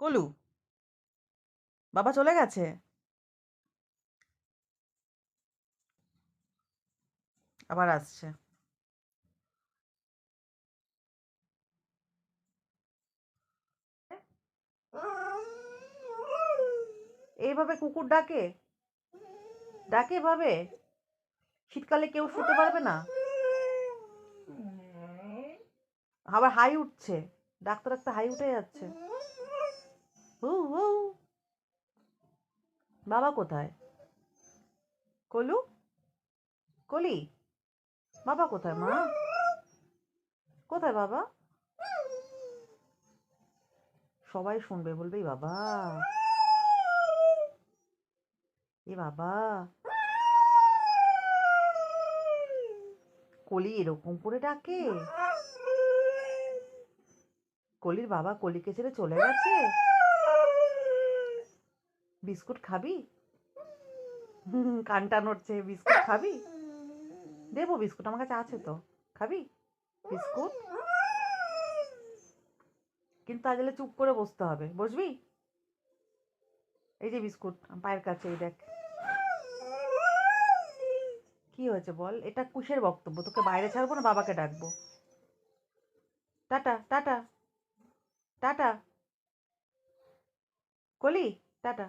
কলু, বাবা চলে গেছে। আবার আসছে। এইভাবে কুকুর ডাকে? ডাকে এভাবে? শীতকালে কেউ শুতে পারবে না? আবার হাই উঠছে, ডাকতে ডাকতে হাই উঠে যাচ্ছে। হু হু। বাবা কোথায়? কলু, কলি, বাবা কোথায় মা? কোথায় বাবা? সবাই শুনবে, বলবেই বাবা, এ বাবা, কলি এরকম করে ডাকে? কলির বাবা কলিকে ছেড়ে চলে গেছে? বিস্কুট খাবি? কানটা নড়ছে, বিস্কুট খাবি? দেবো বিস্কুট, আমার কাছে আছে তো। খাবি বিস্কুট? কিন্তু আজ চুপ করে বসতে হবে, বসবি? এই যে বিস্কুট আমার পায়ের কাছে, এই দেখ। কি হয়েছে বল? এটা কুশের বক্তব্য, তোকে বাইরে ছাড়বো না বাবাকে ডাকবো? টাটা টাটা টাটা, কলি, টাটা।